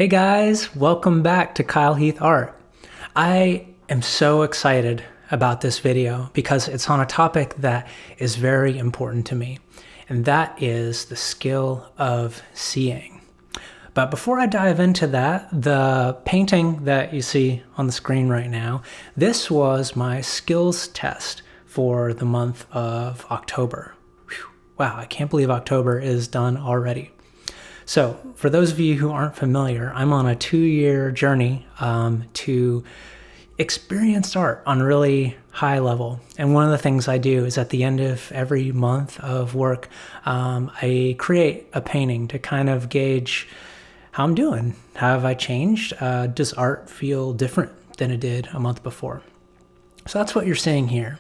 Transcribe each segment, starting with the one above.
Hey guys, welcome back to Kyle Heath Art. I am so excited about this video because it's on a topic that is very important to me, and that is the skill of seeing. But before I dive into that, the painting that you see on the screen right now, this was my skills test for the month of October. Whew. Wow, I can't believe October is done already. So for those of you who aren't familiar, I'm on a 2-year journey to experience art on a really high level. And one of the things I do is at the end of every month of work, I create a painting to kind of gauge how I'm doing. How have I changed? Does art feel different than it did a month before? So that's what you're seeing here.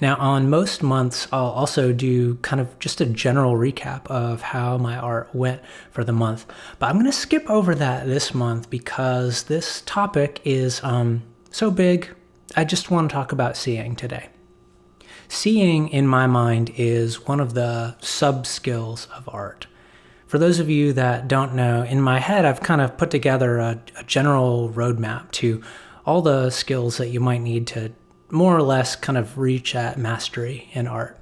Now, on most months, I'll also do kind of just a general recap of how my art went for the month. But I'm going to skip over that this month because this topic is so big. I just want to talk about seeing today. Seeing, in my mind, is one of the sub-skills of art. For those of you that don't know, in my head, I've kind of put together a general roadmap to all the skills that you might need to more or less kind of reach at mastery in art.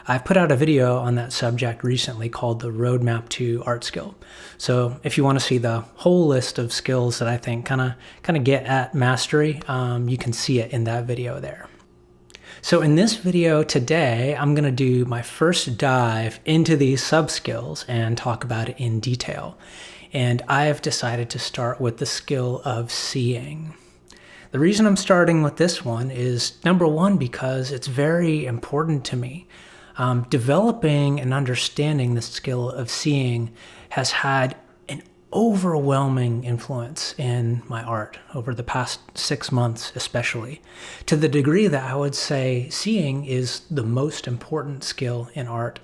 I put out a video on that subject recently called the Roadmap to Art Skill. So if you want to see the whole list of skills that I think kind of get at mastery, you can see it in that video there. So in this video today, I'm going to do my first dive into these sub-skills and talk about it in detail. And I've decided to start with the skill of seeing. The reason I'm starting with this one is, number one, because it's very important to me. Developing and understanding the skill of seeing has had an overwhelming influence in my art over the past 6 months, especially, to the degree that I would say seeing is the most important skill in art.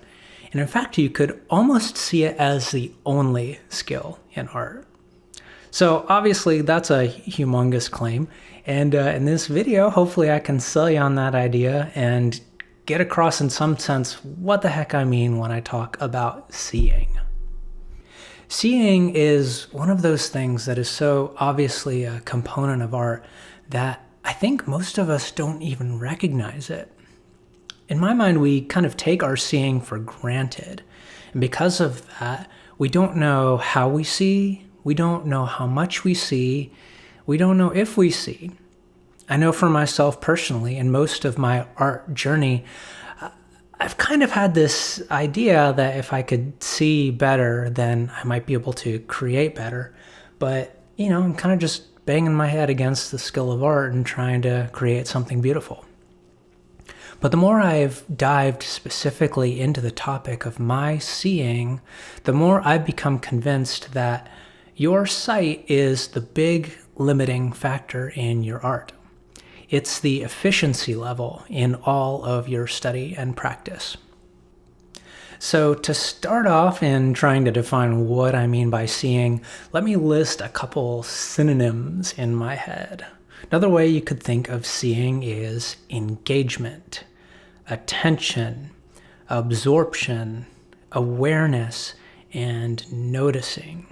And in fact, you could almost see it as the only skill in art. So obviously that's a humongous claim. And in this video, hopefully I can sell you on that idea and get across in some sense what the heck I mean when I talk about seeing. Seeing is one of those things that is so obviously a component of art that I think most of us don't even recognize it. In my mind, we kind of take our seeing for granted. And because of that, we don't know how we see. We don't know how much we see. We don't know if we see. I know for myself personally, in most of my art journey, I've kind of had this idea that if I could see better, then I might be able to create better. But, I'm kind of just banging my head against the skill of art and trying to create something beautiful. But the more I've dived specifically into the topic of my seeing, the more I've become convinced that your sight is the big limiting factor in your art. It's the efficiency level in all of your study and practice. So to start off in trying to define what I mean by seeing, let me list a couple synonyms in my head. Another way you could think of seeing is engagement, attention, absorption, awareness, and noticing.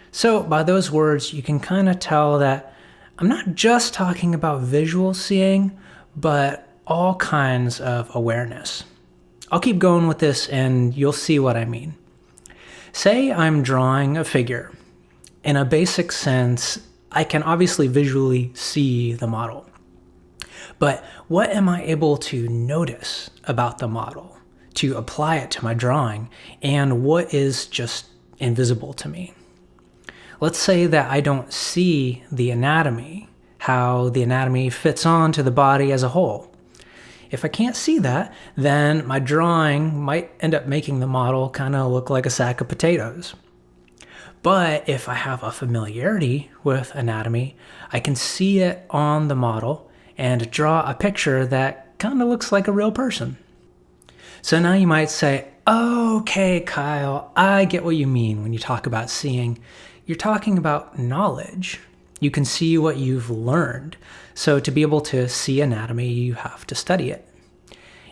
So by those words, you can kind of tell that I'm not just talking about visual seeing, but all kinds of awareness. I'll keep going with this and you'll see what I mean. Say I'm drawing a figure. In a basic sense, I can obviously visually see the model. But what am I able to notice about the model, to apply it to my drawing, and what is just invisible to me? Let's say that I don't see the anatomy, how the anatomy fits onto the body as a whole. If I can't see that, then my drawing might end up making the model kind of look like a sack of potatoes. But if I have a familiarity with anatomy, I can see it on the model and draw a picture that kind of looks like a real person. So now you might say, okay, Kyle, I get what you mean when you talk about seeing. You're talking about knowledge. You can see what you've learned. So to be able to see anatomy, you have to study it.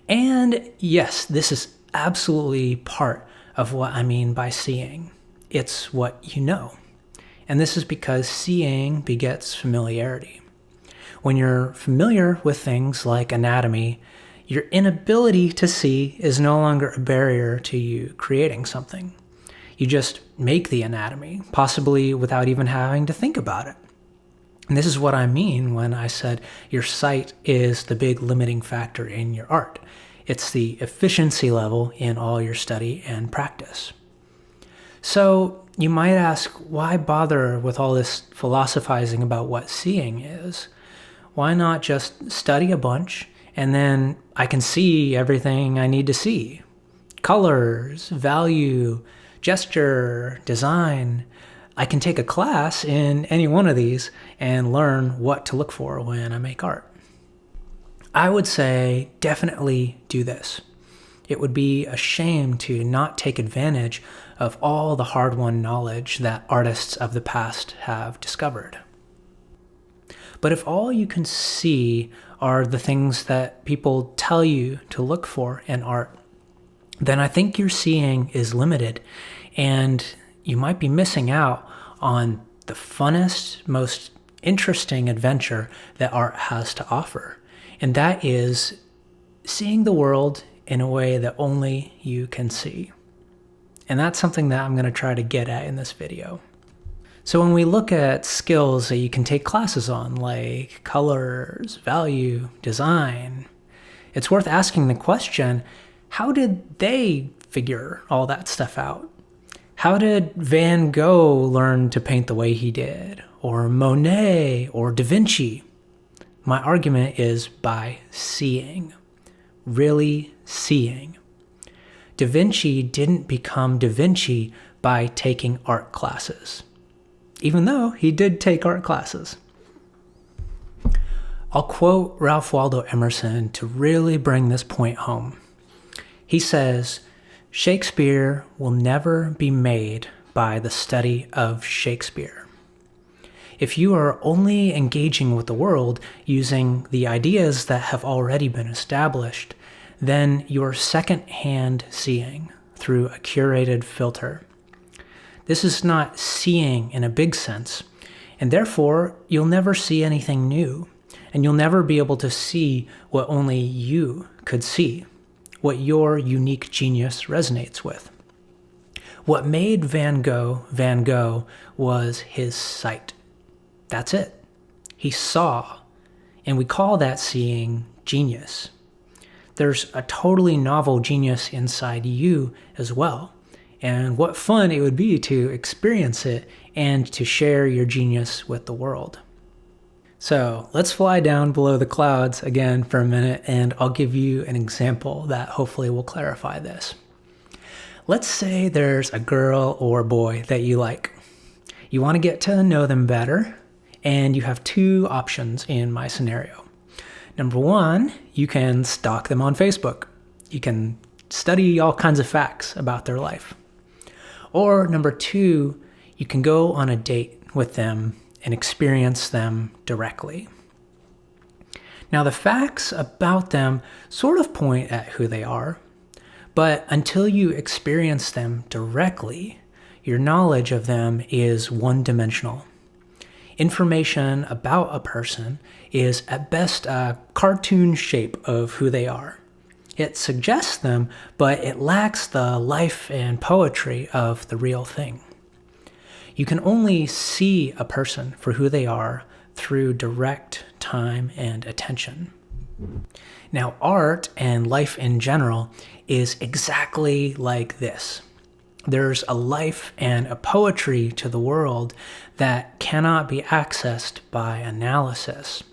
And yes, this is absolutely part of what I mean by seeing. It's what you know. And this is because seeing begets familiarity. When you're familiar with things like anatomy, your inability to see is no longer a barrier to you creating something. You just make the anatomy, possibly without even having to think about it. And this is what I mean when I said your sight is the big limiting factor in your art. It's the efficiency level in all your study and practice. So you might ask, why bother with all this philosophizing about what seeing is? Why not just study a bunch and then I can see everything I need to see? Colors, value, gesture, design. I can take a class in any one of these and learn what to look for when I make art. I would say definitely do this. It would be a shame to not take advantage of all the hard-won knowledge that artists of the past have discovered. But if all you can see are the things that people tell you to look for in art, then I think your seeing is limited, and you might be missing out on the funnest, most interesting adventure that art has to offer. And that is seeing the world in a way that only you can see. And that's something that I'm going to try to get at in this video. So when we look at skills that you can take classes on, like colors, value, design, it's worth asking the question, how did they figure all that stuff out? How did Van Gogh learn to paint the way he did? Or Monet or Da Vinci? My argument is by seeing, really seeing. Da Vinci didn't become Da Vinci by taking art classes, even though he did take art classes. I'll quote Ralph Waldo Emerson to really bring this point home. He says, "Shakespeare will never be made by the study of Shakespeare." If you are only engaging with the world using the ideas that have already been established, then you're second-hand seeing through a curated filter. This is not seeing in a big sense, and therefore you'll never see anything new, and you'll never be able to see what only you could see, what your unique genius resonates with. What made Van Gogh was his sight. That's it. He saw, and we call that seeing genius. There's a totally novel genius inside you as well. And what fun it would be to experience it and to share your genius with the world. So let's fly down below the clouds again for a minute, and I'll give you an example that hopefully will clarify this. Let's say there's a girl or boy that you like. You want to get to know them better, and you have two options in my scenario. Number one, you can stalk them on Facebook. You can study all kinds of facts about their life. Or number two, you can go on a date with them and experience them directly. Now, the facts about them sort of point at who they are, but until you experience them directly, your knowledge of them is one-dimensional. Information about a person is at best a cartoon shape of who they are. It suggests them, but it lacks the life and poetry of the real thing. You can only see a person for who they are through direct time and attention. Now, art and life in general is exactly like this. There's a life and a poetry to the world that cannot be accessed by analysis.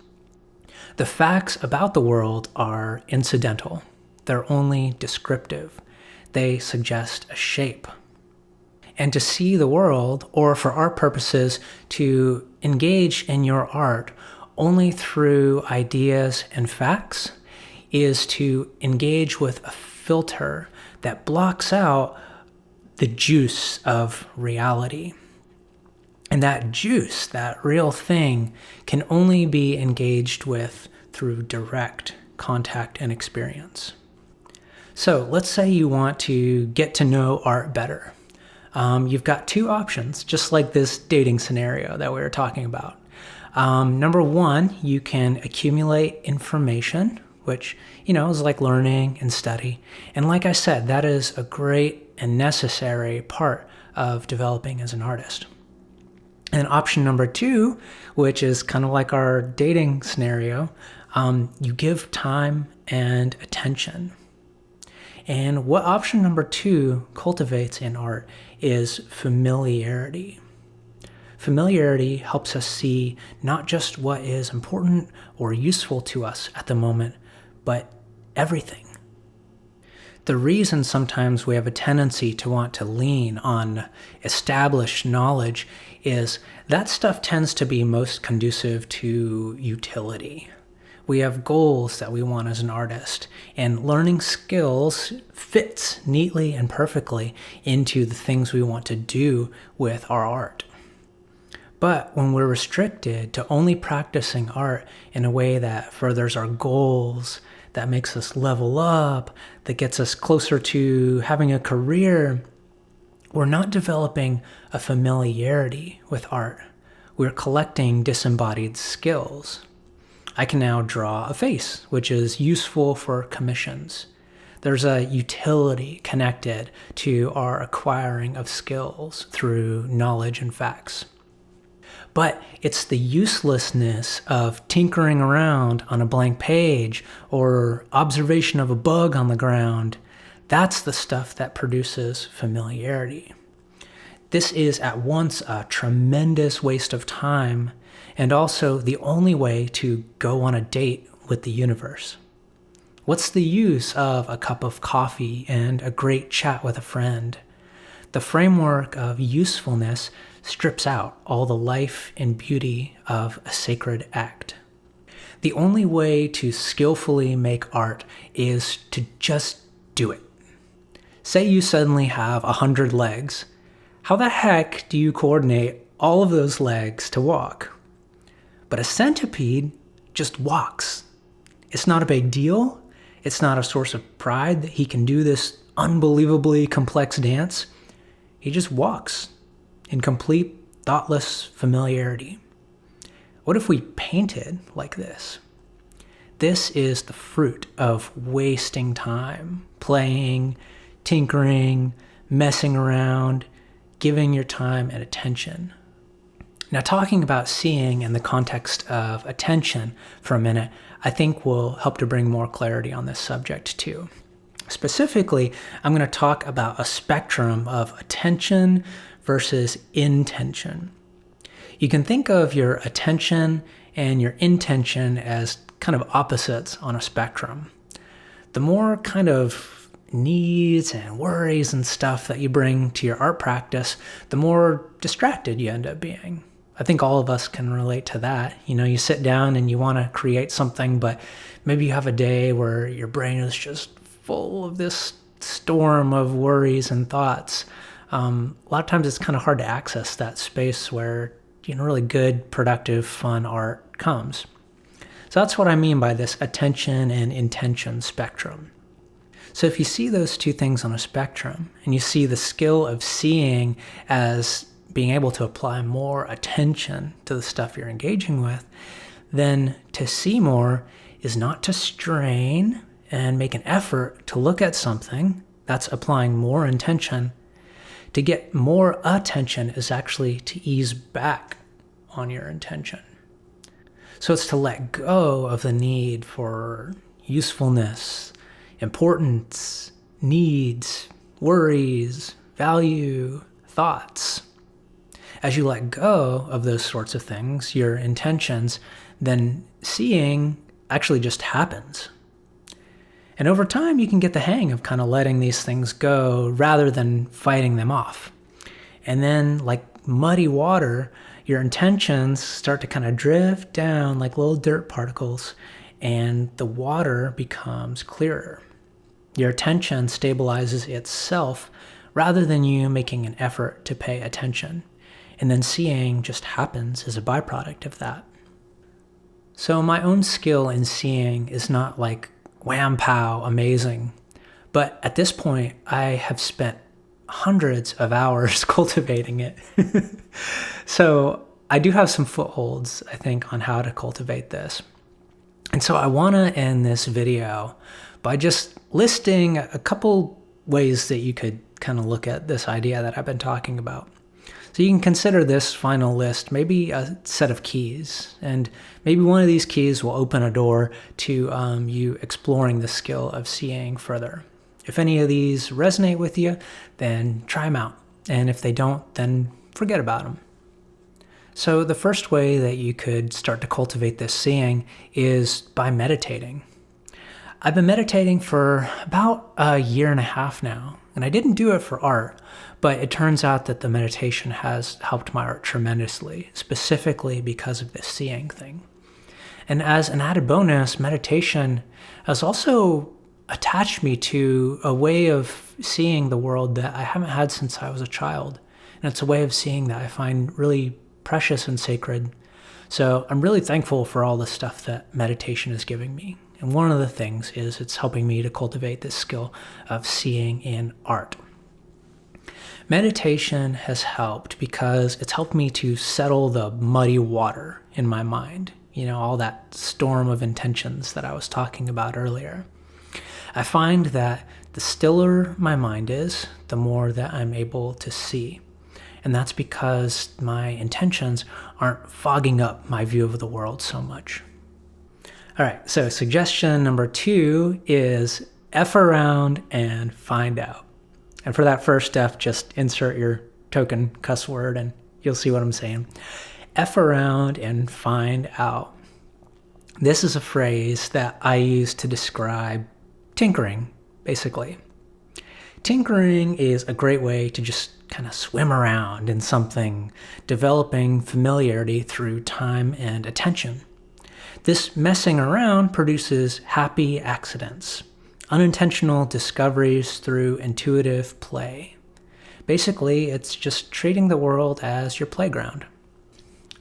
The facts about the world are incidental. They're only descriptive. They suggest a shape. And to see the world, or for our purposes, to engage in your art only through ideas and facts, is to engage with a filter that blocks out the juice of reality. And that juice, that real thing, can only be engaged with through direct contact and experience. So let's say you want to get to know art better. you've got two options, just like this dating scenario that we were talking about. Number one, you can accumulate information, which, is like learning and study. And like I said, that is a great and necessary part of developing as an artist. And option number two, which is kind of like our dating scenario, you give time and attention. And what option number two cultivates in art is familiarity. Familiarity helps us see not just what is important or useful to us at the moment, but everything. The reason sometimes we have a tendency to want to lean on established knowledge is that stuff tends to be most conducive to utility. We have goals that we want as an artist, and learning skills fits neatly and perfectly into the things we want to do with our art. But when we're restricted to only practicing art in a way that furthers our goals, that makes us level up, that gets us closer to having a career, we're not developing a familiarity with art. We're collecting disembodied skills. I can now draw a face, which is useful for commissions. There's a utility connected to our acquiring of skills through knowledge and facts. But it's the uselessness of tinkering around on a blank page or observation of a bug on the ground. That's the stuff that produces familiarity. This is at once a tremendous waste of time and also the only way to go on a date with the universe. What's the use of a cup of coffee and a great chat with a friend? The framework of usefulness strips out all the life and beauty of a sacred act. The only way to skillfully make art is to just do it. Say you suddenly have 100 legs. How the heck do you coordinate all of those legs to walk? But a centipede just walks. It's not a big deal. It's not a source of pride that he can do this unbelievably complex dance. He just walks in complete, thoughtless familiarity. What if we painted like this? This is the fruit of wasting time, playing, tinkering, messing around, giving your time and attention. Now, talking about seeing in the context of attention for a minute, I think will help to bring more clarity on this subject too. Specifically, I'm going to talk about a spectrum of attention versus intention. You can think of your attention and your intention as kind of opposites on a spectrum. The more kind of needs and worries and stuff that you bring to your art practice, the more distracted you end up being. I think all of us can relate to that. You sit down and you want to create something, but maybe you have a day where your brain is just full of this storm of worries and thoughts. A lot of times it's kind of hard to access that space where really good, productive, fun art comes. So that's what I mean by this attention and intention spectrum. So if you see those two things on a spectrum and you see the skill of seeing as being able to apply more attention to the stuff you're engaging with, then to see more is not to strain and make an effort to look at something. That's applying more intention. To get more attention is actually to ease back on your intention. So it's to let go of the need for usefulness, importance, needs, worries, value, thoughts. As you let go of those sorts of things, your intentions, then seeing actually just happens. And over time, you can get the hang of kind of letting these things go rather than fighting them off. And then, like muddy water, your intentions start to kind of drift down like little dirt particles, and the water becomes clearer. Your attention stabilizes itself rather than you making an effort to pay attention. And then seeing just happens as a byproduct of that. So my own skill in seeing is not like wham pow amazing, but at this point I have spent hundreds of hours cultivating it. So I do have some footholds, I think, on how to cultivate this. And so I want to end this video by just listing a couple ways that you could kind of look at this idea that I've been talking about. So you can consider this final list maybe a set of keys, and maybe one of these keys will open a door to you exploring the skill of seeing further. If any of these resonate with you, then try them out. And if they don't, then forget about them. So the first way that you could start to cultivate this seeing is by meditating. I've been meditating for about a year and a half now, and I didn't do it for art, but it turns out that the meditation has helped my art tremendously, specifically because of this seeing thing. And as an added bonus, meditation has also attached me to a way of seeing the world that I haven't had since I was a child. And it's a way of seeing that I find really precious and sacred. So I'm really thankful for all the stuff that meditation is giving me. And one of the things is it's helping me to cultivate this skill of seeing in art. Meditation has helped because it's helped me to settle the muddy water in my mind, all that storm of intentions that I was talking about earlier. I find that the stiller my mind is, the more that I'm able to see. And that's because my intentions aren't fogging up my view of the world so much. All right, so suggestion number 2 is F around and find out. And for that first F, just insert your token cuss word and you'll see what I'm saying. F around and find out. This is a phrase that I use to describe tinkering, basically. Tinkering is a great way to just kind of swim around in something, developing familiarity through time and attention. This messing around produces happy accidents, unintentional discoveries through intuitive play. Basically, it's just treating the world as your playground.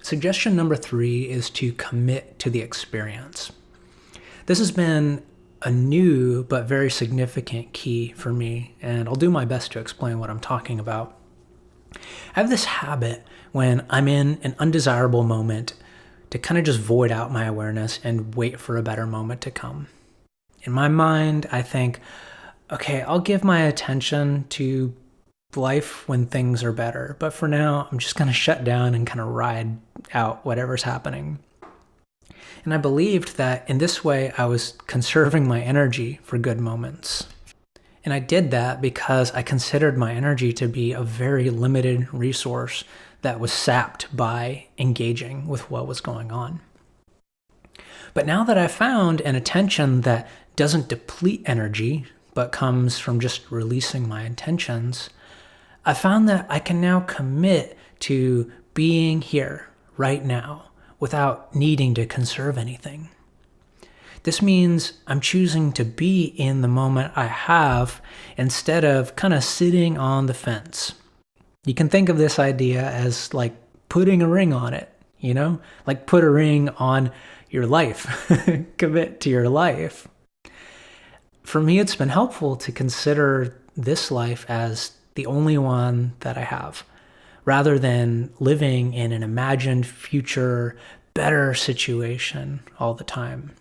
Suggestion number 3 is to commit to the experience. This has been a new but very significant key for me, and I'll do my best to explain what I'm talking about. I have this habit when I'm in an undesirable moment to kind of just void out my awareness and wait for a better moment to come. In my mind, I think, okay, I'll give my attention to life when things are better, but for now, I'm just going to shut down and kind of ride out whatever's happening. And I believed that in this way, I was conserving my energy for good moments. And I did that because I considered my energy to be a very limited resource that was sapped by engaging with what was going on. But now that I've found an attention that doesn't deplete energy, but comes from just releasing my intentions, I found that I can now commit to being here right now without needing to conserve anything. This means I'm choosing to be in the moment I have instead of kind of sitting on the fence. You can think of this idea as like putting a ring on it, like put a ring on your life, commit to your life. For me, it's been helpful to consider this life as the only one that I have, rather than living in an imagined future, better situation all the time.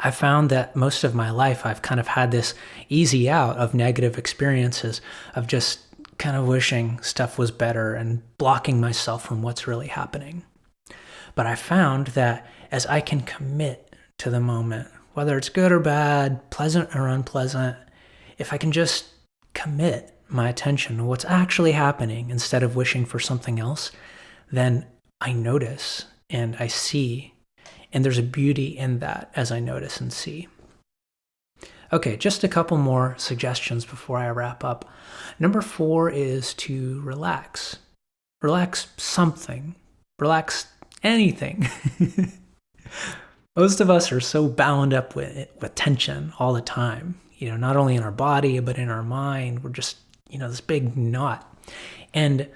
I found that most of my life I've kind of had this easy out of negative experiences of just kind of wishing stuff was better and blocking myself from what's really happening. But I found that as I can commit to the moment, whether it's good or bad, pleasant or unpleasant, if I can just commit my attention to what's actually happening instead of wishing for something else, then I notice and I see. And there's a beauty in that as I notice and see. Okay, just a couple more suggestions before I wrap up. Number 4 is to relax. Relax something. Relax anything. Most of us are so bound up with tension all the time. Not only in our body, but in our mind. We're just, this big knot. And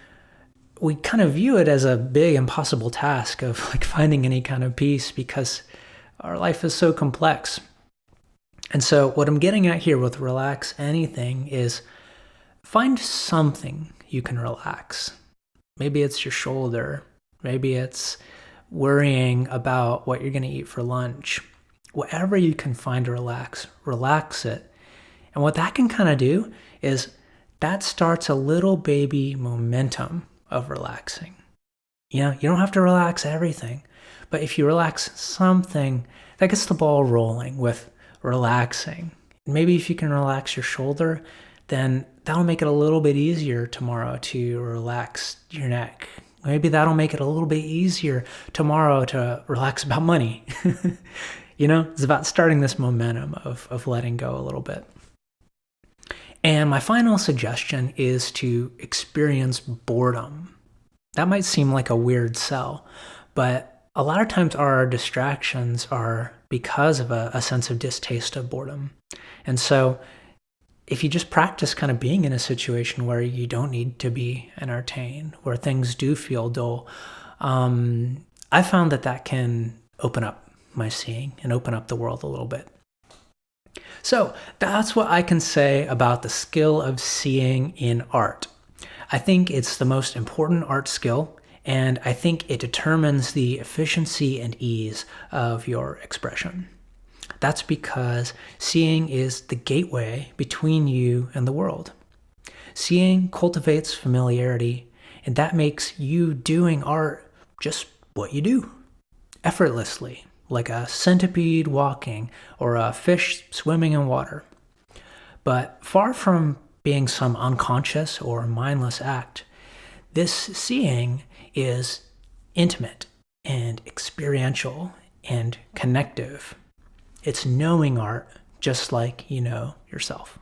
we kind of view it as a big impossible task of like finding any kind of peace because our life is so complex. And so what I'm getting at here with relax anything is find something you can relax. Maybe it's your shoulder. Maybe it's worrying about what you're going to eat for lunch. Whatever you can find to relax it. And what that can kind of do is that starts a little baby momentum of relaxing. You don't have to relax everything, but if you relax something, that gets the ball rolling with relaxing. Maybe if you can relax your shoulder, then that'll make it a little bit easier tomorrow to relax your neck. Maybe that'll make it a little bit easier tomorrow to relax about money. It's about starting this momentum of letting go a little bit. And my final suggestion is to experience boredom. That might seem like a weird sell, but a lot of times our distractions are because of a sense of distaste of boredom. And so if you just practice kind of being in a situation where you don't need to be entertained, where things do feel dull, I found that can open up my seeing and open up the world a little bit. So that's what I can say about the skill of seeing in art. I think it's the most important art skill, and I think it determines the efficiency and ease of your expression. That's because seeing is the gateway between you and the world. Seeing cultivates familiarity, and that makes you doing art just what you do, effortlessly, like a centipede walking or a fish swimming in water. But far from being some unconscious or mindless act, this seeing is intimate and experiential and connective. It's knowing art just like you know yourself.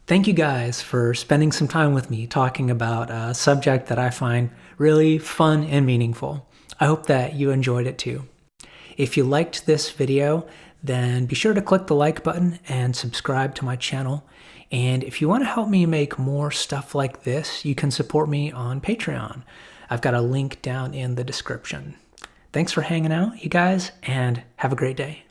Thank you guys for spending some time with me talking about a subject that I find really fun and meaningful. I hope that you enjoyed it too. If you liked this video, then be sure to click the like button and subscribe to my channel. And if you want to help me make more stuff like this, you can support me on Patreon. I've got a link down in the description. Thanks for hanging out, you guys, and have a great day.